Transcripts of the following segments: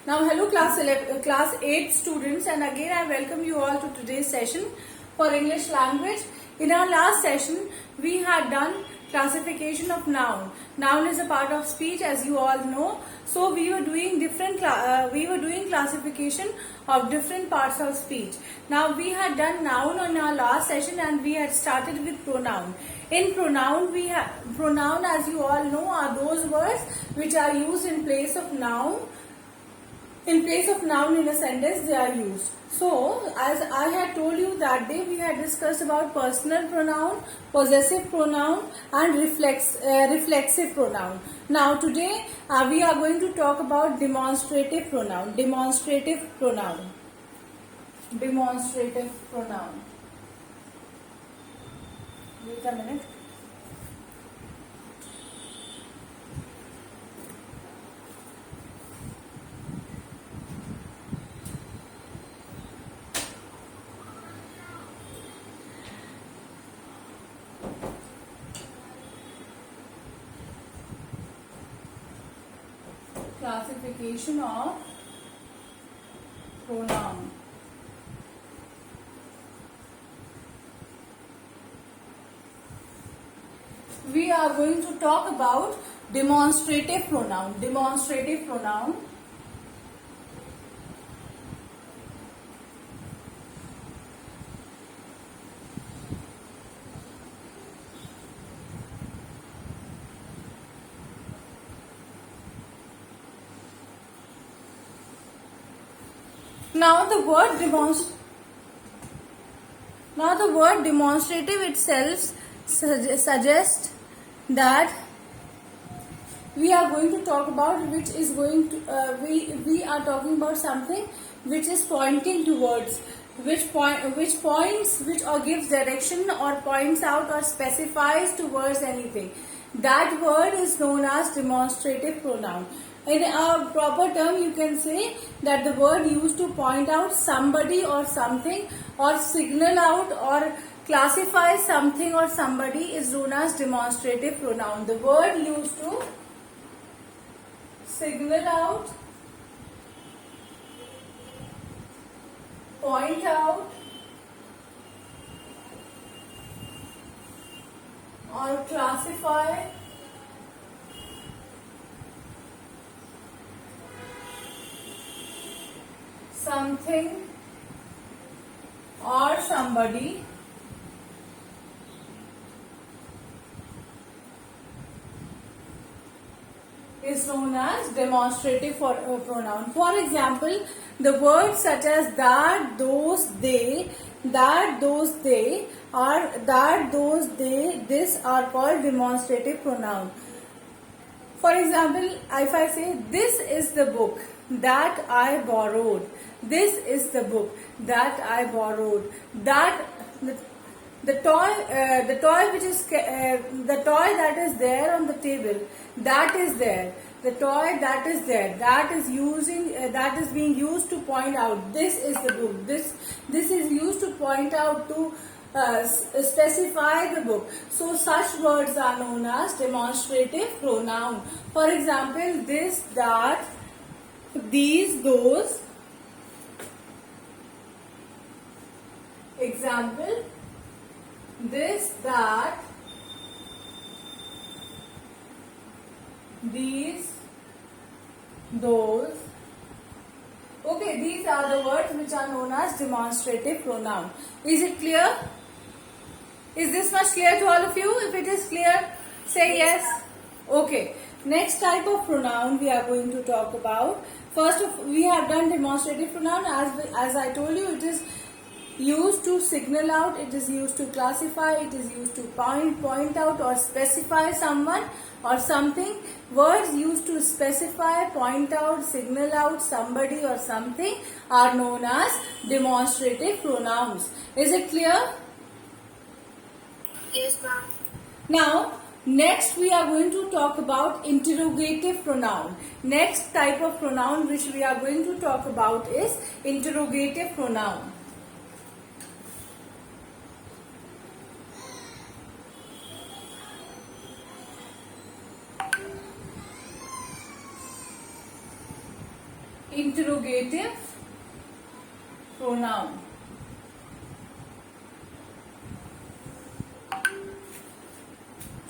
Now, hello class 8 students, and again I welcome you all to today's session for English language. In our last session, we had done classification of noun. Noun is a part of speech, as you all know. So we were doing classification of different parts of speech. Now we had done noun on our last session, and we had started with pronoun. In pronoun, pronoun, as you all know, are those words which are used in place of noun. In place of noun in a sentence, they are used. So, as I had told you that day, we had discussed about personal pronoun, possessive pronoun, and reflexive pronoun. Now, today we are going to talk about demonstrative pronoun. Demonstrative pronoun. Demonstrative pronoun. Wait a minute. Classification of pronoun. We are going to talk about demonstrative pronoun. Demonstrative pronoun. Now the word demonstrative itself suggests that we are going to talk about we are talking about something which is pointing towards, which gives direction or points out or specifies towards anything. That word is known as demonstrative pronoun. In a proper term, you can say that the word used to point out somebody or something, or signal out or classify something or somebody, is known as demonstrative pronoun. The word used to signal out, point out, or classify something or somebody is known as demonstrative pronoun. For example, the words such as that, those, they, that, those, they, or that, those, they, this are called demonstrative pronoun. For example, if I say this is the book that I borrowed, this is the book that I borrowed, that the toy which is the toy that is there on the table, that is there, the toy that is there, that is being used to point out this is the book. This is used to point out, to specify the book. So such words are known as demonstrative pronoun. For example, this, that, these, those. Example, this, that, these, those. Okay, these are the words which are known as demonstrative pronoun. Is it clear? Is this much clear to all of you? If it is clear, say yes. Okay. Next type of pronoun we are going to talk about. We have done demonstrative pronoun. As I told you, it is used to signal out, it is used to classify, it is used to point out or specify someone or something. Words used to specify, point out, signal out somebody or something are known as demonstrative pronouns. Is it clear? Yes, ma'am. Now, next we are going to talk about interrogative pronoun. Next type of pronoun which we are going to talk about is interrogative pronoun. interrogative pronoun.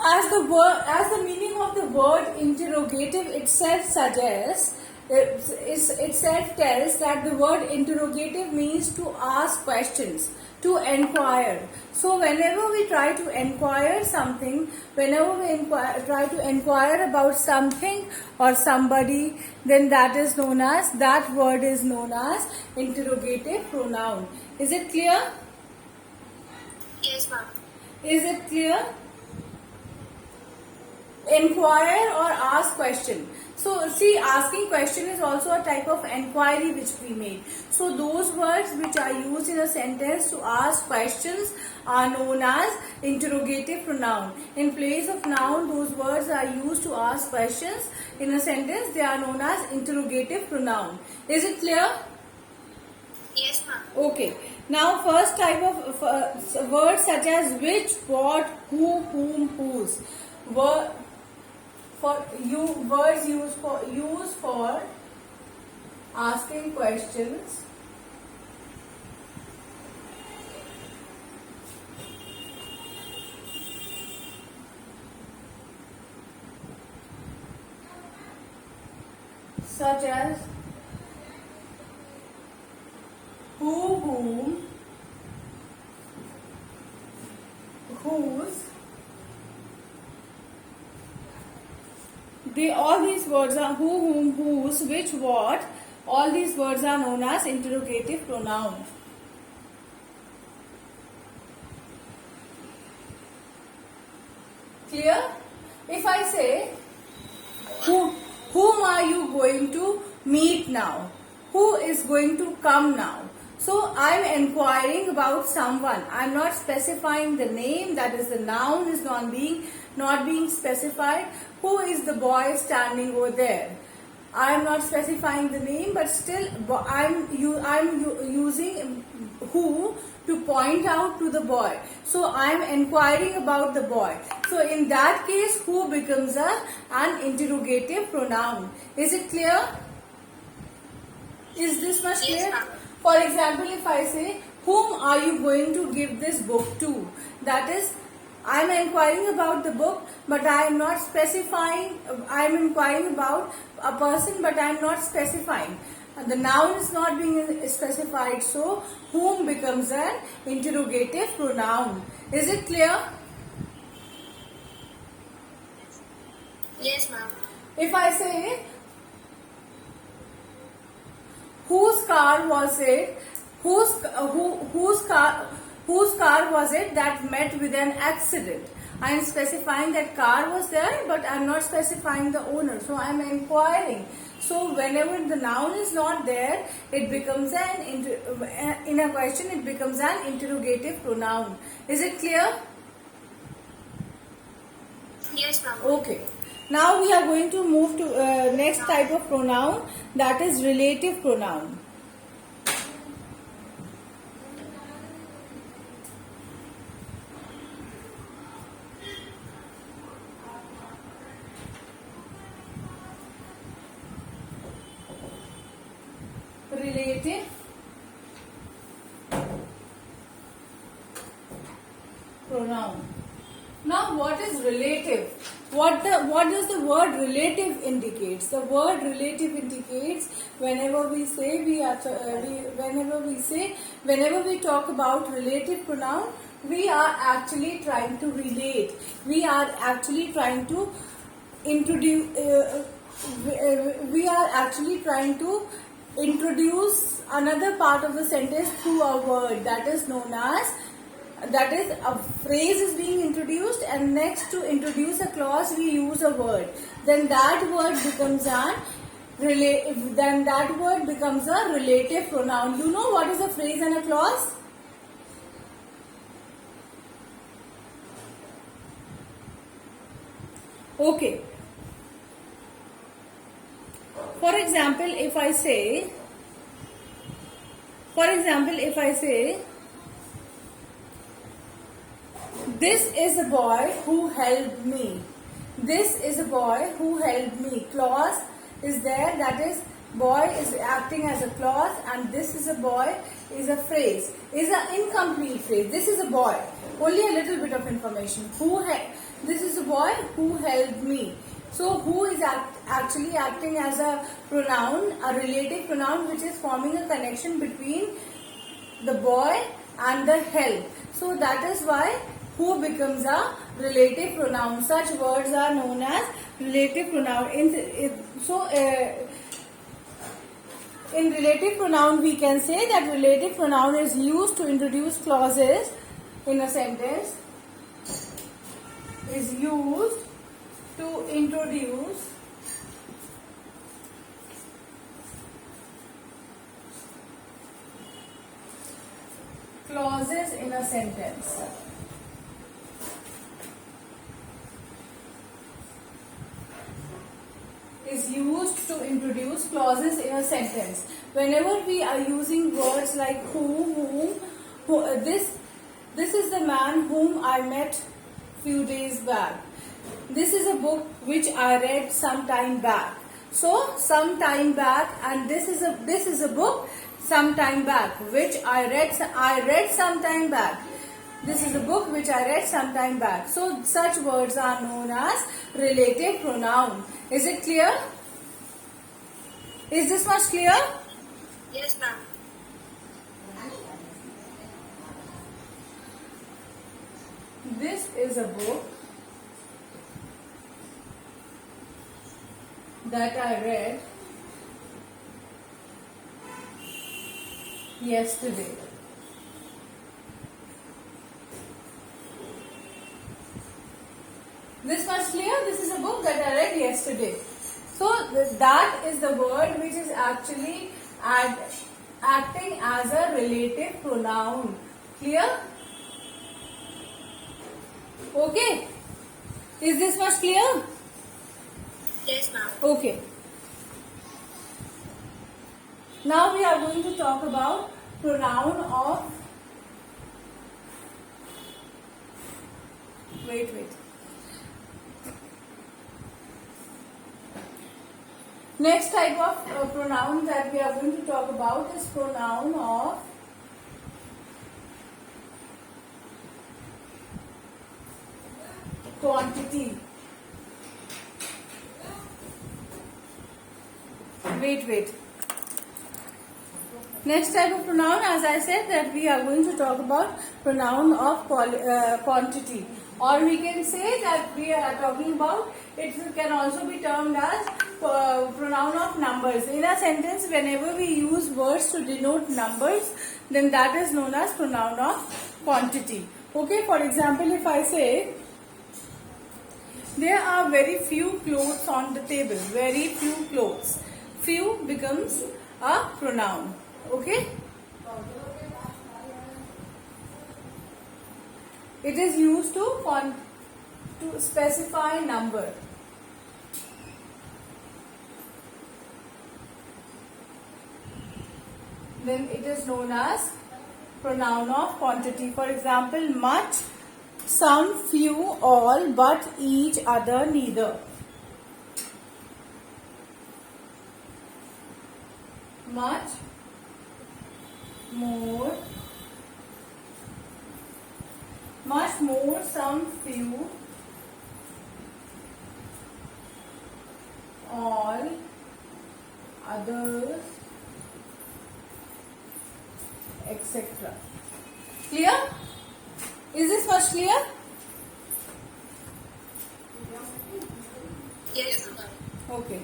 As the meaning of the word interrogative itself suggests, itself tells that the word interrogative means to ask questions, to enquire. So whenever we try to enquire something, whenever we try to enquire about something or somebody, then that word is known as interrogative pronoun. Is it clear? Yes, ma'am. Is it clear? Enquire or ask question. So see, asking question is also a type of enquiry which we make. So those words which are used in a sentence to ask questions are known as interrogative pronoun. In place of noun, those words are used to ask questions in a sentence. They are known as interrogative pronoun. Is it clear? Yes, ma'am. Okay. Now first type of words such as which, what, who, whom, whose. Words used for asking questions such as who, whom, whose. All these words are who, whom, whose, which, what. All these words are known as interrogative pronoun. Clear? If I say, whom are you going to meet now? Who is going to come now? So I am inquiring about someone. I am not specifying the name, that is the noun is not being specified. Who is the boy standing over there? I am not specifying the name, but still I am using who to point out to the boy. So I am inquiring about the boy. So in that case, who becomes an interrogative pronoun. Is it clear? Is this much clear? Yes, ma'am. For example, if I say, whom are you going to give this book to? That is, I am inquiring about the book, but I am not specifying. I am inquiring about a person, but I am not specifying. The noun is not being specified, so whom becomes an interrogative pronoun. Is it clear? Yes, ma'am. If I say, whose car was it? Whose car was it that met with an accident? I am specifying that car was there, but I am not specifying the owner. So I am inquiring. So whenever the noun is not there, it becomes in a question it becomes an interrogative pronoun. Is it clear? Yes, ma'am. Okay. Now we are going to move to next type of pronoun, that is relative pronoun. Relative pronoun. Now what is relative? What does the word relative indicates? The word relative indicates whenever we talk about relative pronoun, we are actually trying to relate. We are actually trying to introduce. We are actually trying to introduce another part of the sentence through a word that is known as. That is, a phrase is being introduced, and next to introduce a clause we use a word. Then that word becomes a relative pronoun. You know what is a phrase and a clause? Okay. For example, if I say, this is a boy who helped me. This is a boy who helped me. Clause is there, that is, Boy is acting as a clause, and this is a boy is a phrase, is an incomplete phrase. This is a boy. Only a little bit of information. This is a boy who helped me. So who is actually acting as a pronoun, a relative pronoun, which is forming a connection between the boy and the help. So that is why who becomes a relative pronoun. Such words are known as relative pronoun. In relative pronoun, we can say that relative pronoun is used to introduce clauses in a sentence. Is used to introduce clauses in a sentence. Is used to introduce clauses in a sentence. Whenever we are using words like whom, this is the man whom I met few days back. This is a book which I read some time back. So some time back, and this is a book some time back which I read some time back. This is a book which I read some time back. So such words are known as relative pronoun. Is it clear? Is this much clear? Yes, ma'am. This is a book that I read yesterday. This much clear? This is a book that I read yesterday. So that is the word which is actually acting as a relative pronoun. Clear? Okay. Is this much clear? Yes, ma'am. Okay. Now we are going to talk about pronoun of. Wait. Next type of pronoun that we are going to talk about is pronoun of quantity. Wait. Next type of pronoun, as I said, that we are going to talk about pronoun of quantity, or we can say that we are talking about, it can also be termed as pronoun of numbers. In a sentence, whenever we use words to denote numbers, then that is known as pronoun of quantity. Okay, for example, if I say there are very few clothes on the table, very few clothes, few becomes a pronoun. Okay, it is used to specify number. Then it is known as pronoun of quantity. For example, much, some, few, all, but, each, other, neither. Much, more, some, few, all, others, etc. Clear? Is this much clear? Yes, ma'am. Okay.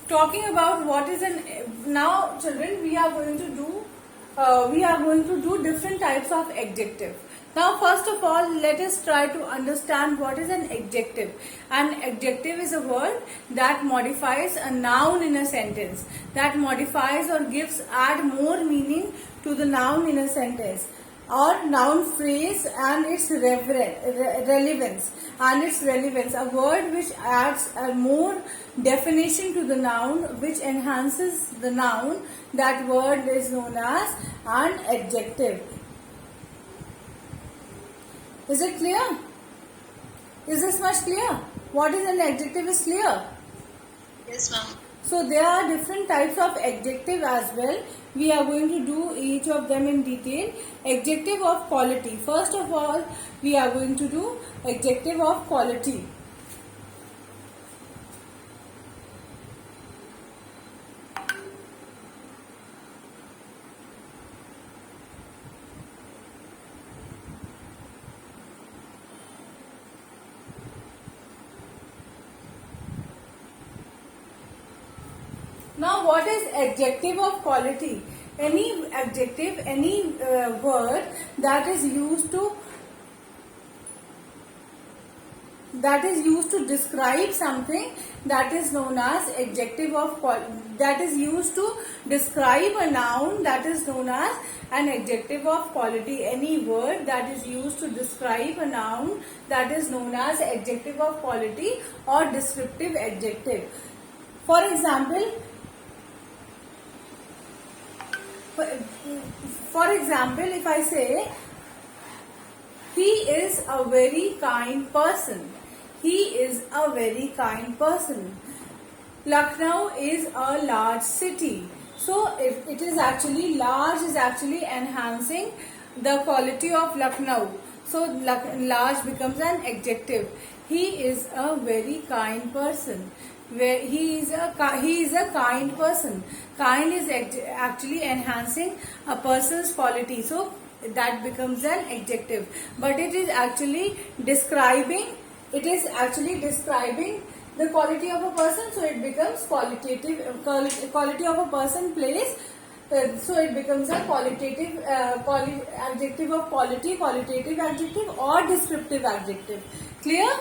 Talking about what is now, children, we are going to do different types of adjective. Now, first of all, let us try to understand what is an adjective. An adjective is a word that modifies a noun in a sentence, that modifies or add more meaning to the noun in a sentence, or noun phrase and its relevance. A word which adds a more definition to the noun, which enhances the noun, that word is known as an adjective. Is it clear? Is this much clear? What is an adjective is clear? Yes, ma'am. So there are different types of adjective as well. We are going to do each of them in detail. Adjective of quality. First of all, we are going to do adjective of quality. Now, what is adjective of quality? Any adjective, any word that is used to describe something, that is known as adjective of quality. That is used to describe a noun, that is known as an adjective of quality. Any word that is used to describe a noun, that is known as adjective of quality or descriptive adjective. For example, if I say, he is a very kind person. He is a very kind person. Lucknow is a large city. So if it is actually large, is actually enhancing the quality of Lucknow. So large becomes an adjective. He is a very kind person. Where he is a kind person. Kind is actually enhancing a person's quality. So that becomes an adjective. But it is actually describing. It is actually describing the quality of a person. So it becomes qualitative. Quality of a person place. So it becomes a qualitative adjective of quality, qualitative adjective or descriptive adjective. Clear?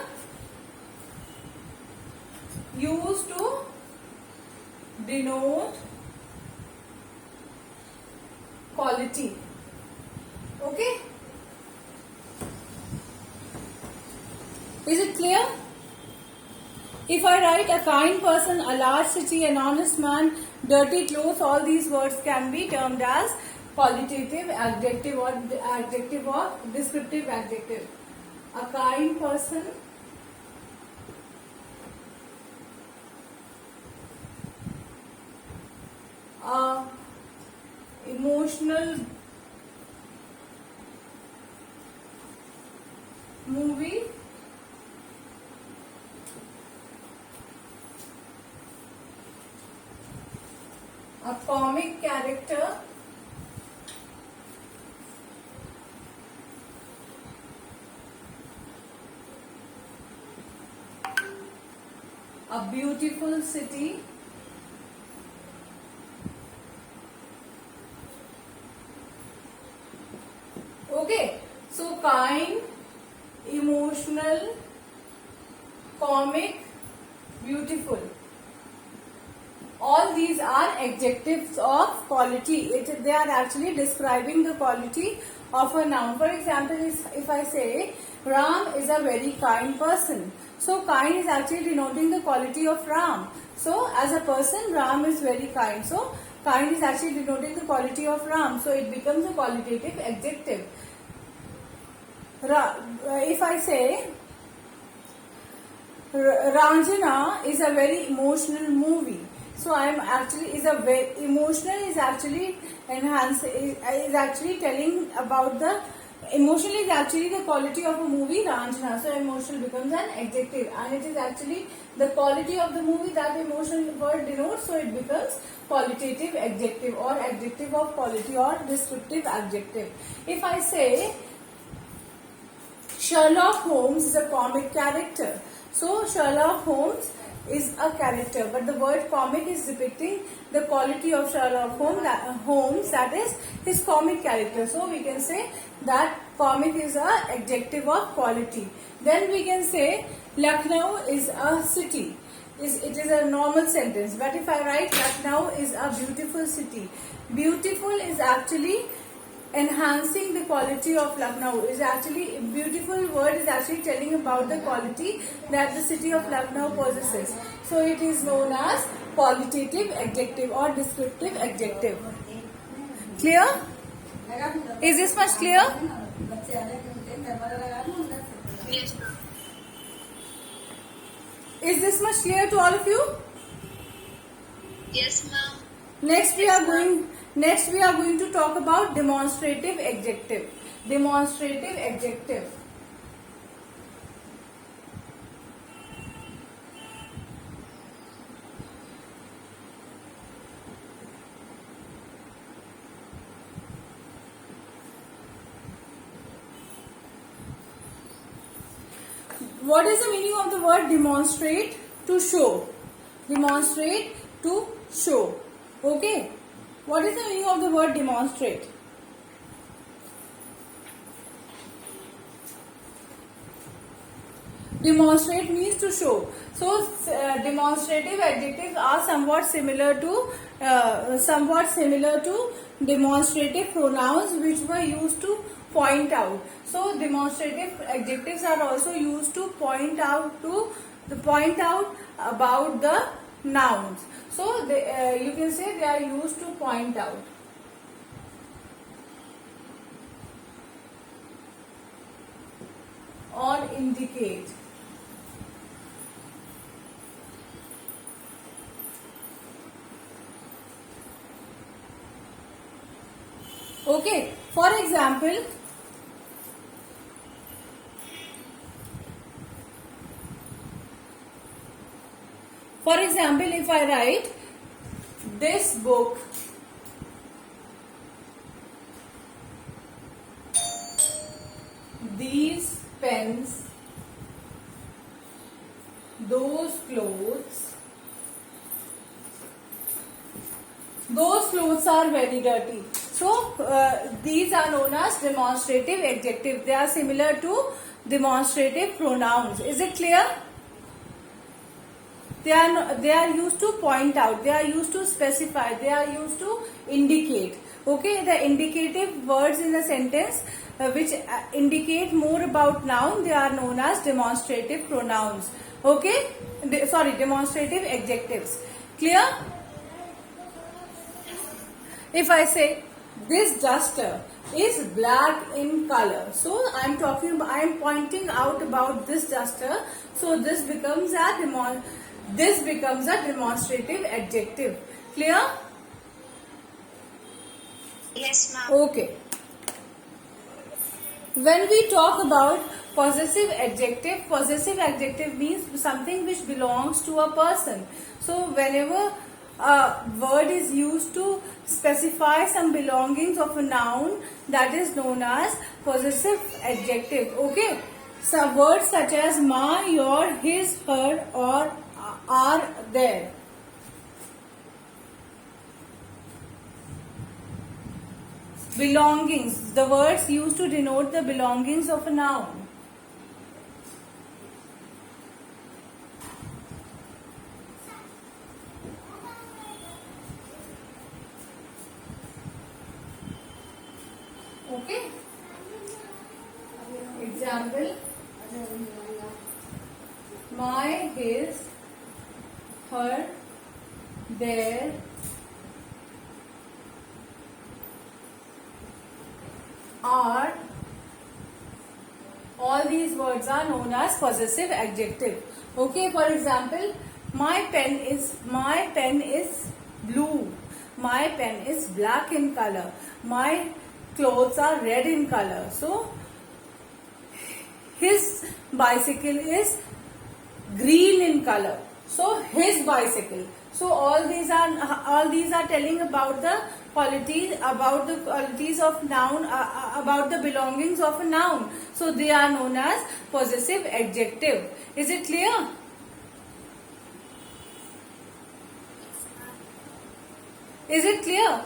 Used to denote quality. Okay? Is it clear? If I write a kind person, a large city, an honest man, dirty clothes, all these words can be termed as qualitative adjective or adjective or descriptive adjective. A kind person, emotional movie, a comic character, a beautiful city, okay. So kind, emotional, comic, beautiful. All these are adjectives of quality. They are actually describing the quality of a noun. For example, if I say Ram is a very kind person. So kind is actually denoting the quality of Ram. So as a person, Ram is very kind. So kind is actually denoting the quality of Ram. So it becomes a qualitative adjective. If I say Ranjana is a very emotional movie. So I am actually emotional is actually is actually telling about the emotional is actually the quality of a movie Ranjana. So emotional becomes an adjective and it is actually the quality of the movie that emotional word denotes. So it becomes qualitative adjective or adjective of quality or descriptive adjective. If I say Sherlock Holmes is a comic character. So Sherlock Holmes is a character, but the word comic is depicting the quality of Sherlock Holmes, that is his comic character. So we can say that comic is a adjective of quality. Then we can say Lucknow is a city. It is a normal sentence. But if I write Lucknow is a beautiful city, beautiful is actually enhancing the quality of Lucknow. Is actually beautiful word is actually telling about the quality that the city of Lucknow possesses. So it is known as qualitative adjective or descriptive adjective. Clear? Is this much clear? Yes, ma'am. Is this much clear to all of you? Yes, ma'am. Next we are going to talk about demonstrative adjective. Demonstrative adjective. What is the meaning of the word demonstrate? To show. Demonstrate, to show. Okay. What is the meaning of the word demonstrate? Demonstrate means to show. So demonstrative adjectives are somewhat similar to demonstrative pronouns, which were used to point out. So demonstrative adjectives are also used to point out about the nouns. So you can say they are used to point out or indicate. Okay, for example, if I write this book these pens, those clothes are very dirty. So these are known as demonstrative adjectives. They are similar to demonstrative pronouns. Is it clear? They are used to point out. They are used to specify. They are used to indicate. Okay, the indicative words in a sentence which indicate more about noun, they are known as demonstrative pronouns. Okay, demonstrative adjectives. Clear? If I say this duster is black in color, so I am pointing out about this duster. So this becomes a demonstrative adjective. Clear? Yes, ma'am. Okay. When we talk about possessive adjective means something which belongs to a person. So whenever a word is used to specify some belongings of a noun, that is known as possessive adjective. Okay. So words such as my, your, his, her, or are there. Belongings, the words used to denote the belongings of a noun. Okay. Example: my, his, her, their, are. All these words are known as possessive adjective. Okay, for example, my pen is blue. My pen is black in color. My clothes are red in color. So his bicycle is green in color. So his bicycle. So all these are telling about the qualities of noun, about the belongings of a noun. So they are known as possessive adjective. Is it clear? Is it clear?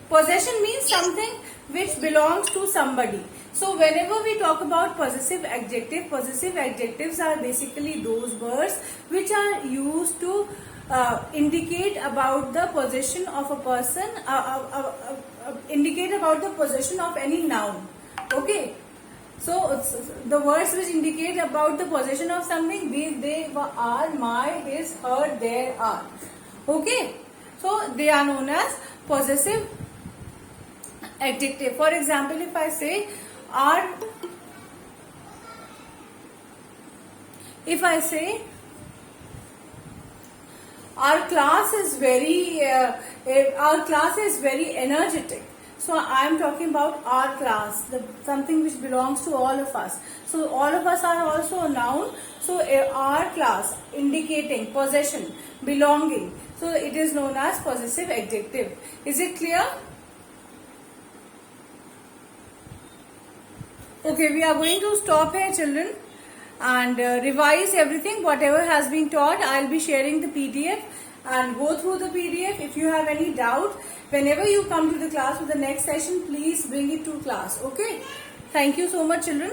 Possession means something which belongs to somebody. So whenever we talk about possessive adjectives are basically those words which are used to indicate about the possession of a person, indicate about the possession of any noun. Okay. So the words which indicate about the possession of something, they are my, his, her, their, are. Okay. So they are known as possessive adjective. For example, if I say are, our class is very energetic. So I am talking about our class, something which belongs to all of us. So all of us are also a noun. So our class indicating possession, belonging. So it is known as possessive adjective. Is it clear? Okay, we are going to stop here, children, and revise everything. Whatever has been taught, I'll be sharing the PDF and go through the PDF. If you have any doubt, whenever you come to the class for the next session, please bring it to class. Okay? Thank you so much, children.